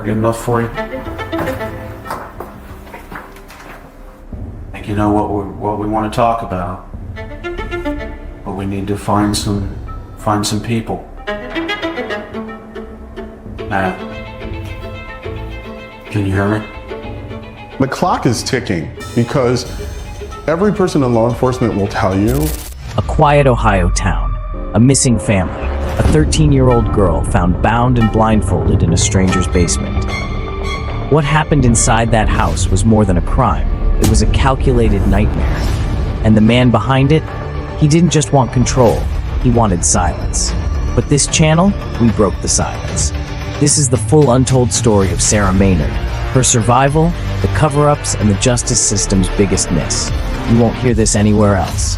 good enough for you? I think you know what we want to talk about. But we need to find some people. Matt, can you hear me? The clock is ticking because every person in law enforcement will tell you. A quiet Ohio town, a missing family, a 13-year-old girl found bound and blindfolded in a stranger's basement. What happened inside that house was more than a crime. It was a calculated nightmare. And the man behind it, he didn't just want control, he wanted silence. But this channel, we broke the silence. This is the full untold story of Sarah Maynard, her survival, the cover-ups, and the justice system's biggest miss. You won't hear this anywhere else.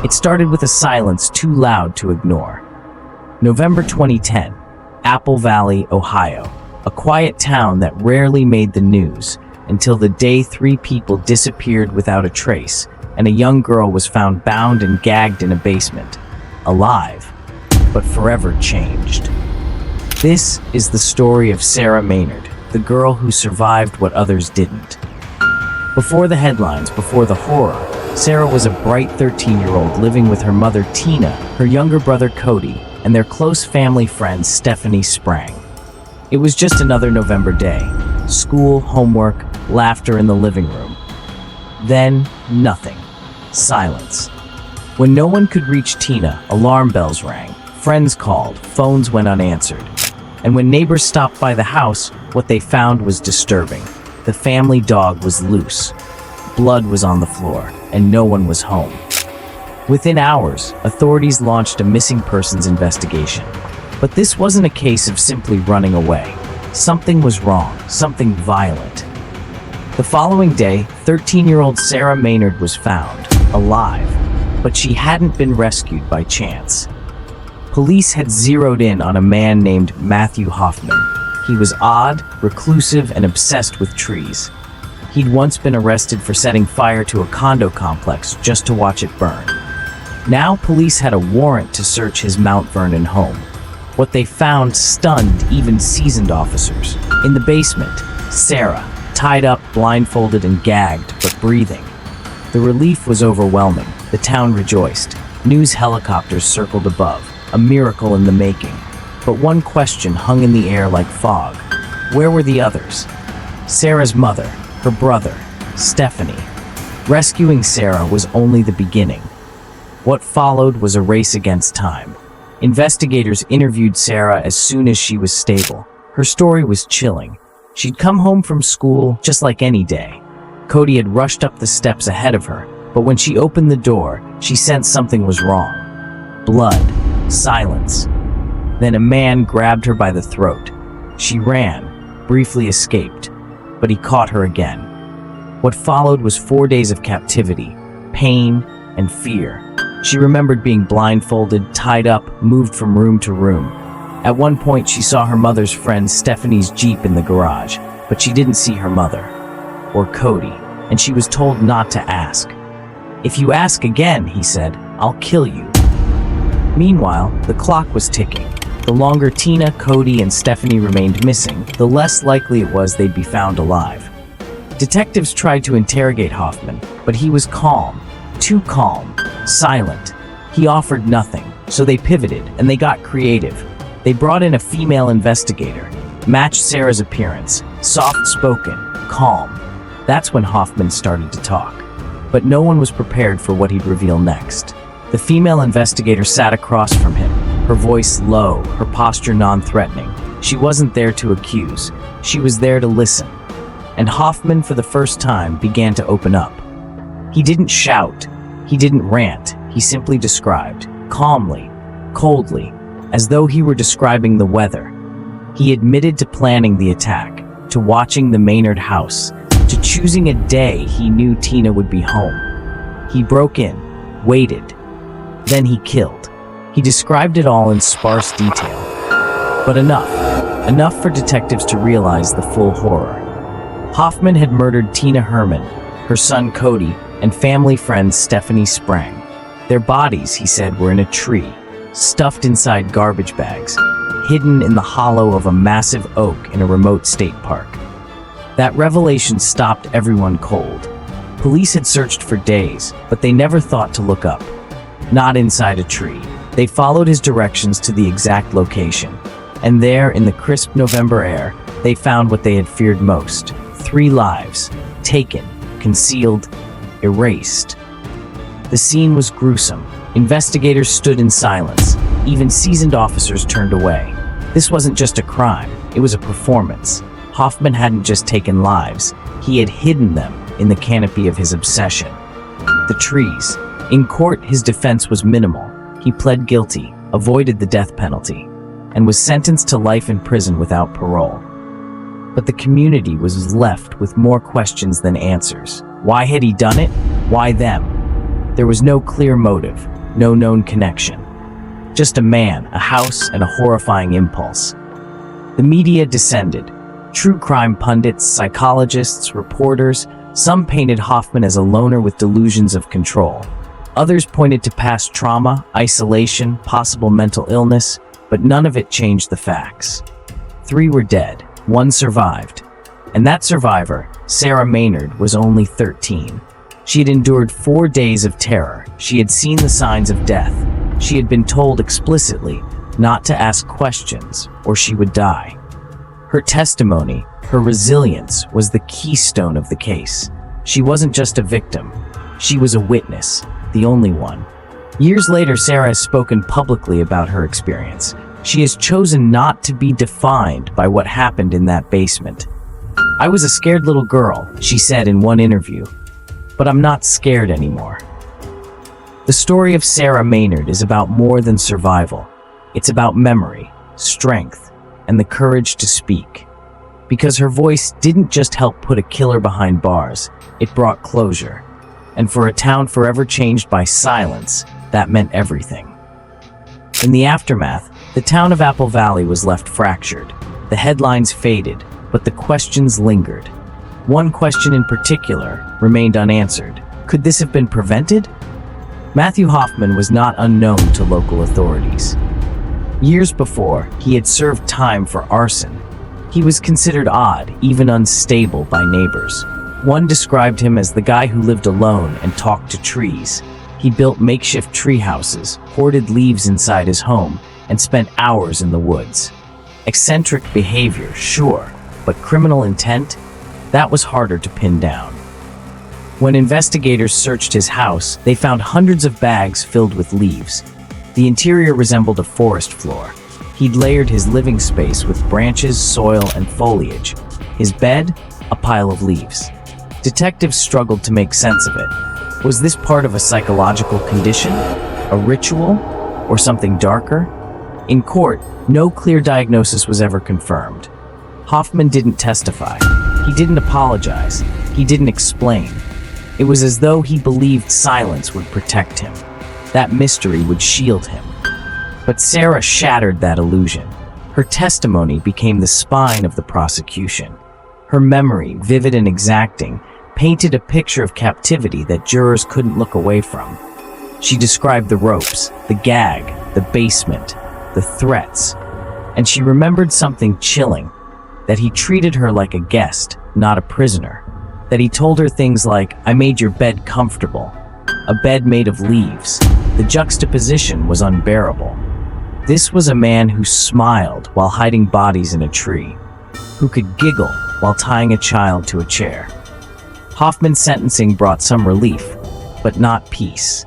It started with a silence too loud to ignore. November 2010, Apple Valley, Ohio, a quiet town that rarely made the news until the day 3 people disappeared without a trace and a young girl was found bound and gagged in a basement, alive, but forever changed. This is the story of Sarah Maynard, the girl who survived what others didn't. Before the headlines, before the horror, Sarah was a bright 13-year-old living with her mother Tina, her younger brother Cody, and their close family friend Stephanie Sprang. It was just another November day. School, homework, laughter in the living room. Then, nothing. Silence. When no one could reach Tina, alarm bells rang, friends called, phones went unanswered. And when neighbors stopped by the house, what they found was disturbing. The family dog was loose. Blood was on the floor, and no one was home. Within hours, authorities launched a missing persons investigation. But this wasn't a case of simply running away. Something was wrong, something violent. The following day, 13-year-old Sarah Maynard was found, alive, but she hadn't been rescued by chance. Police had zeroed in on a man named Matthew Hoffman. He was odd, reclusive, and obsessed with trees. He'd once been arrested for setting fire to a condo complex just to watch it burn. Now police had a warrant to search his Mount Vernon home. What they found stunned even seasoned officers. In the basement, Sarah, tied up, blindfolded, and gagged, but breathing. The relief was overwhelming. The town rejoiced. News helicopters circled above, a miracle in the making. But one question hung in the air like fog. Where were the others? Sarah's mother, her brother, Stephanie. Rescuing Sarah was only the beginning. What followed was a race against time. Investigators interviewed Sarah as soon as she was stable. Her story was chilling. She'd come home from school just like any day. Cody had rushed up the steps ahead of her, but when she opened the door, she sensed something was wrong. Blood, silence. Then a man grabbed her by the throat. She ran, briefly escaped, but he caught her again. What followed was 4 days of captivity, pain, and fear. She remembered being blindfolded, tied up, moved from room to room. At one point, she saw her mother's friend Stephanie's Jeep in the garage, but she didn't see her mother, or Cody, and she was told not to ask. "If you ask again," he said, "I'll kill you." Meanwhile, the clock was ticking. The longer Tina, Cody, and Stephanie remained missing, the less likely it was they'd be found alive. Detectives tried to interrogate Hoffman, but he was calm, too calm, silent. He offered nothing, so they pivoted and they got creative. They brought in a female investigator, matched Sarah's appearance, soft-spoken, calm. That's when Hoffman started to talk. But no one was prepared for what he'd reveal next. The female investigator sat across from him, her voice low, her posture non-threatening. She wasn't there to accuse. She was there to listen. And Hoffman, for the first time, began to open up. He didn't shout. He didn't rant. He simply described, calmly, coldly, as though he were describing the weather. He admitted to planning the attack, to watching the Maynard house, to choosing a day he knew Tina would be home. He broke in, waited, then he killed. He described it all in sparse detail. But enough for detectives to realize the full horror. Hoffman had murdered Tina Herman, her son Cody, and family friend Stephanie Sprang. Their bodies, he said, were in a tree, stuffed inside garbage bags, hidden in the hollow of a massive oak in a remote state park. That revelation stopped everyone cold. Police had searched for days, but they never thought to look up. Not inside a tree. They followed his directions to the exact location. And there, in the crisp November air, they found what they had feared most. 3 lives, taken, concealed, erased. The scene was gruesome. Investigators stood in silence. Even seasoned officers turned away. This wasn't just a crime, it was a performance. Hoffman hadn't just taken lives, he had hidden them in the canopy of his obsession. The trees. In court, his defense was minimal. He pled guilty, avoided the death penalty, and was sentenced to life in prison without parole. But the community was left with more questions than answers. Why had he done it? Why them? There was no clear motive, no known connection. Just a man, a house, and a horrifying impulse. The media descended. True crime pundits, psychologists, reporters, some painted Hoffman as a loner with delusions of control. Others pointed to past trauma, isolation, possible mental illness, but none of it changed the facts. 3 were dead, 1 survived. And that survivor, Sarah Maynard, was only 13. She had endured 4 days of terror. She had seen the signs of death. She had been told explicitly not to ask questions, or she would die. Her testimony, her resilience, was the keystone of the case. She wasn't just a victim. She was a witness, the only one. Years later, Sarah has spoken publicly about her experience. She has chosen not to be defined by what happened in that basement. "I was a scared little girl," she said in one interview, "but I'm not scared anymore." The story of Sarah Maynard is about more than survival. It's about memory, strength, and the courage to speak. Because her voice didn't just help put a killer behind bars, it brought closure. And for a town forever changed by silence, that meant everything. In the aftermath, the town of Apple Valley was left fractured. The headlines faded, but the questions lingered. One question in particular remained unanswered. Could this have been prevented? Matthew Hoffman was not unknown to local authorities. Years before, he had served time for arson. He was considered odd, even unstable by neighbors. One described him as the guy who lived alone and talked to trees. He built makeshift tree houses, hoarded leaves inside his home, and spent hours in the woods. Eccentric behavior, sure, but criminal intent? That was harder to pin down. When investigators searched his house, they found hundreds of bags filled with leaves. The interior resembled a forest floor. He'd layered his living space with branches, soil, and foliage. His bed, a pile of leaves. Detectives struggled to make sense of it. Was this part of a psychological condition? A ritual? Or something darker? In court, no clear diagnosis was ever confirmed. Hoffman didn't testify. He didn't apologize. He didn't explain. It was as though he believed silence would protect him. That mystery would shield him. But Sarah shattered that illusion. Her testimony became the spine of the prosecution. Her memory, vivid and exacting, painted a picture of captivity that jurors couldn't look away from. She described the ropes, the gag, the basement, the threats. And she remembered something chilling, that he treated her like a guest, not a prisoner. That he told her things like, "I made your bed comfortable," a bed made of leaves. The juxtaposition was unbearable. This was a man who smiled while hiding bodies in a tree, who could giggle while tying a child to a chair. Hoffman's sentencing brought some relief, but not peace.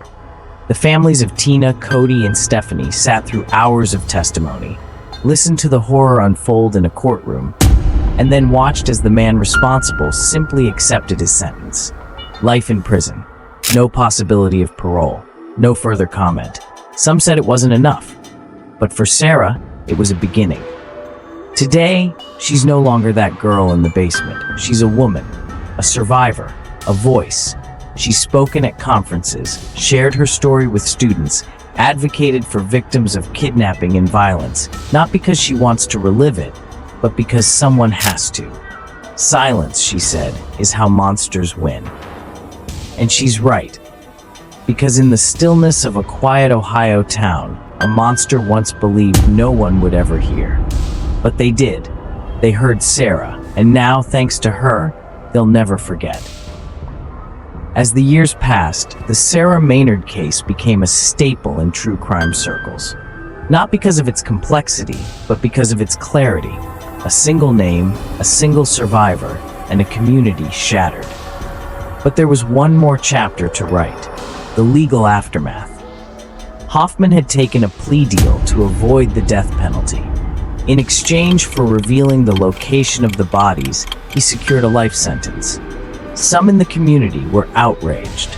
The families of Tina, Cody, and Stephanie sat through hours of testimony, listened to the horror unfold in a courtroom, and then watched as the man responsible simply accepted his sentence. Life in prison. No possibility of parole. No further comment. Some said it wasn't enough. But for Sarah, it was a beginning. Today, she's no longer that girl in the basement. She's a woman, a survivor, a voice. She's spoken at conferences, shared her story with students, advocated for victims of kidnapping and violence, not because she wants to relive it, but because someone has to. Silence, she said, is how monsters win. And she's right. Because in the stillness of a quiet Ohio town, a monster once believed no one would ever hear. But they did. They heard Sarah, and now, thanks to her, they'll never forget. As the years passed, the Sarah Maynard case became a staple in true crime circles. Not because of its complexity, but because of its clarity. A single name, a single survivor, and a community shattered. But there was one more chapter to write: the legal aftermath. Hoffman had taken a plea deal to avoid the death penalty. In exchange for revealing the location of the bodies, he secured a life sentence. Some in the community were outraged.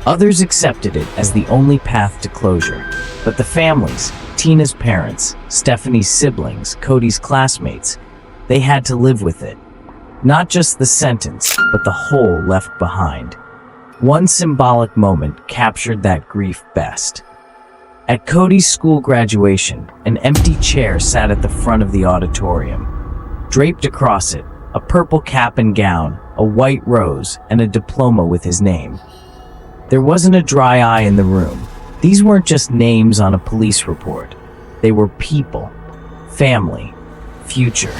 Others accepted it as the only path to closure. But the families, Tina's parents, Stephanie's siblings, Cody's classmates, they had to live with it. Not just the sentence, but the hole left behind. One symbolic moment captured that grief best. At Cody's school graduation, an empty chair sat at the front of the auditorium. Draped across it, a purple cap and gown, a white rose, and a diploma with his name. There wasn't a dry eye in the room. These weren't just names on a police report. They were people, family, future.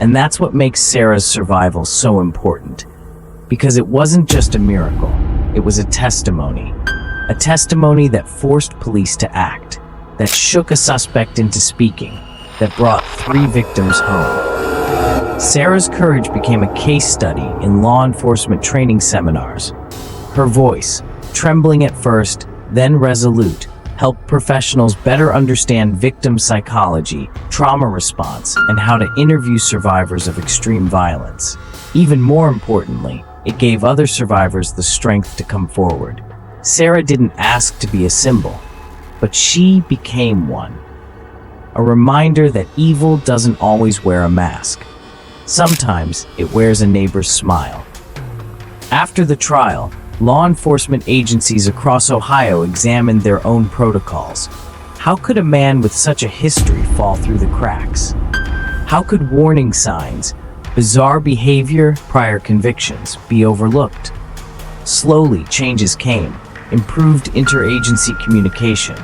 And that's what makes Sarah's survival so important. Because it wasn't just a miracle, it was a testimony. A testimony that forced police to act, that shook a suspect into speaking, that brought 3 victims home. Sarah's courage became a case study in law enforcement training seminars. Her voice, trembling at first, then resolute, helped professionals better understand victim psychology, trauma response, and how to interview survivors of extreme violence. Even more importantly, it gave other survivors the strength to come forward. Sarah didn't ask to be a symbol, but she became one. A reminder that evil doesn't always wear a mask. Sometimes it wears a neighbor's smile. After the trial, law enforcement agencies across Ohio examined their own protocols. How could a man with such a history fall through the cracks? How could warning signs, bizarre behavior, prior convictions be overlooked? Slowly, changes came. Improved interagency communication,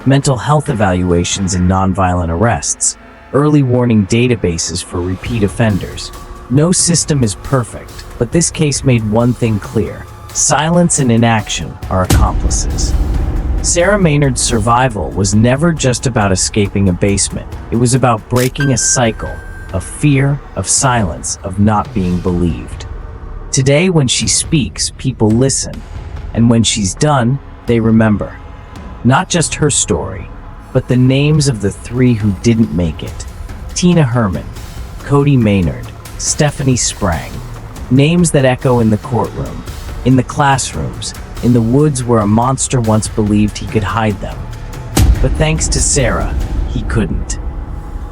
mental health evaluations and nonviolent arrests, early warning databases for repeat offenders. No system is perfect, but this case made one thing clear: silence and inaction are accomplices. Sarah Maynard's survival was never just about escaping a basement. It was about breaking a cycle of fear, of silence, of not being believed. Today, when she speaks, people listen. And when she's done, they remember. Not just her story, but the names of the 3 who didn't make it. Tina Herman, Cody Maynard, Stephanie Sprang. Names that echo in the courtroom, in the classrooms, in the woods where a monster once believed he could hide them. But thanks to Sarah, he couldn't.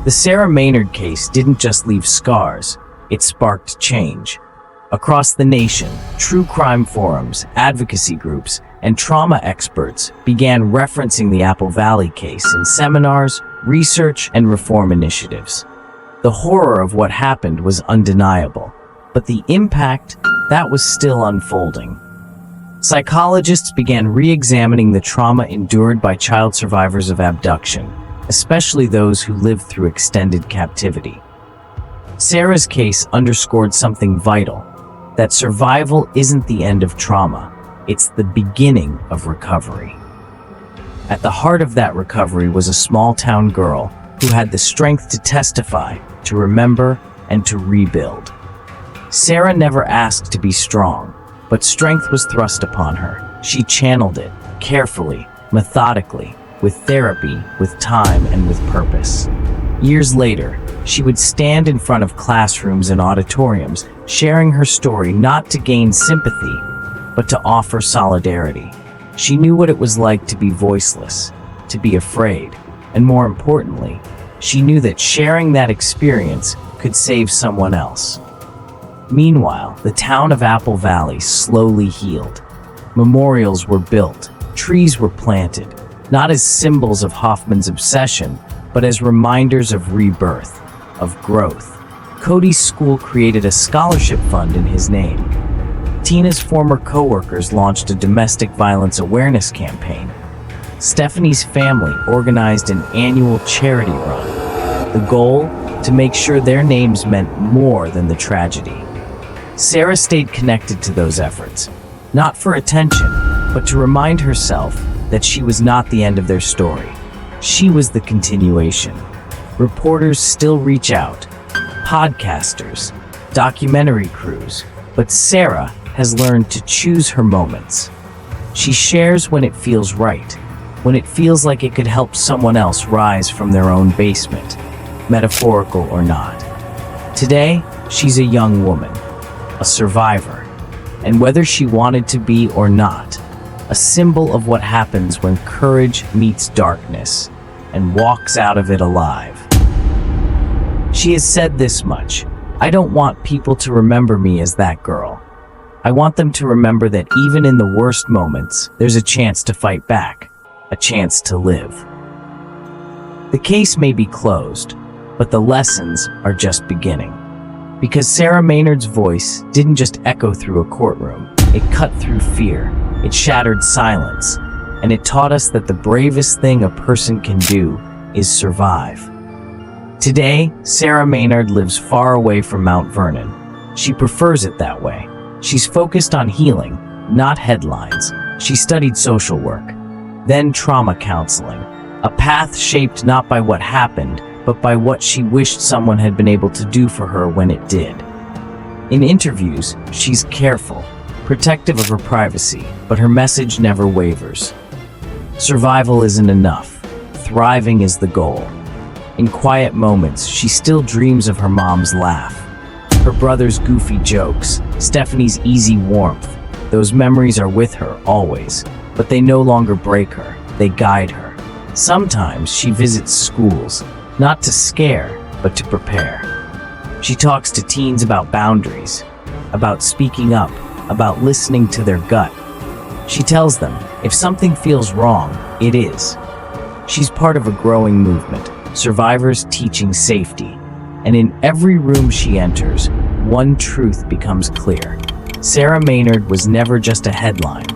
The Sarah Maynard case didn't just leave scars, it sparked change. Across the nation, true crime forums, advocacy groups, and trauma experts began referencing the Apple Valley case in seminars, research, and reform initiatives. The horror of what happened was undeniable, but the impact, that was still unfolding. Psychologists began re-examining the trauma endured by child survivors of abduction, especially those who lived through extended captivity. Sarah's case underscored something vital: that survival isn't the end of trauma, it's the beginning of recovery. At the heart of that recovery was a small-town girl who had the strength to testify, to remember, and to rebuild. Sarah never asked to be strong, but strength was thrust upon her. She channeled it, carefully, methodically, with therapy, with time, and with purpose. Years later, she would stand in front of classrooms and auditoriums, sharing her story not to gain sympathy, but to offer solidarity. She knew what it was like to be voiceless, to be afraid, and more importantly, she knew that sharing that experience could save someone else. Meanwhile, the town of Apple Valley slowly healed. Memorials were built, trees were planted, not as symbols of Hoffman's obsession, but as reminders of rebirth, of growth. Cody's school created a scholarship fund in his name. Tina's former co-workers launched a domestic violence awareness campaign. Stephanie's family organized an annual charity run. The goal? To make sure their names meant more than the tragedy. Sarah stayed connected to those efforts, not for attention, but to remind herself that she was not the end of their story. She was the continuation. Reporters still reach out, podcasters, documentary crews, but Sarah has learned to choose her moments. She shares when it feels right, when it feels like it could help someone else rise from their own basement, metaphorical or not. Today, she's a young woman, a survivor, and whether she wanted to be or not, a symbol of what happens when courage meets darkness and walks out of it alive. She has said this much: "I don't want people to remember me as that girl. I want them to remember that even in the worst moments, there's a chance to fight back, a chance to live." The case may be closed, but the lessons are just beginning. Because Sarah Maynard's voice didn't just echo through a courtroom, it cut through fear, it shattered silence, and it taught us that the bravest thing a person can do is survive. Today, Sarah Maynard lives far away from Mount Vernon. She prefers it that way. She's focused on healing, not headlines. She studied social work, then trauma counseling, a path shaped not by what happened, but by what she wished someone had been able to do for her when it did. In interviews, she's careful, protective of her privacy, but her message never wavers. Survival isn't enough. Thriving is the goal. In quiet moments, she still dreams of her mom's laugh, her brother's goofy jokes, Stephanie's easy warmth. Those memories are with her always, but they no longer break her, they guide her. Sometimes she visits schools, not to scare, but to prepare. She talks to teens about boundaries, about speaking up, about listening to their gut. She tells them, if something feels wrong, it is. She's part of a growing movement, survivors teaching safety. And in every room she enters, one truth becomes clear. Sarah Maynard was never just a headline.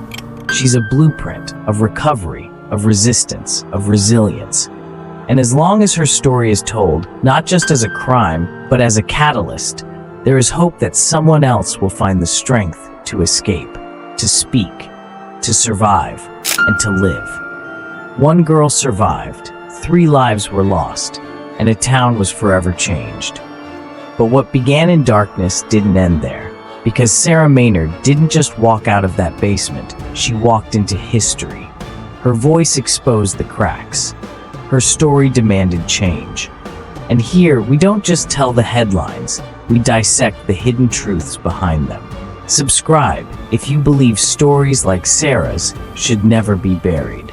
She's a blueprint of recovery, of resistance, of resilience. And as long as her story is told, not just as a crime, but as a catalyst, there is hope that someone else will find the strength to escape, to speak, to survive, and to live. One girl survived, 3 lives were lost, and a town was forever changed. But what began in darkness didn't end there, because Sarah Maynard didn't just walk out of that basement, she walked into history. Her voice exposed the cracks. Her story demanded change. And here, we don't just tell the headlines, we dissect the hidden truths behind them. Subscribe if you believe stories like Sarah's should never be buried.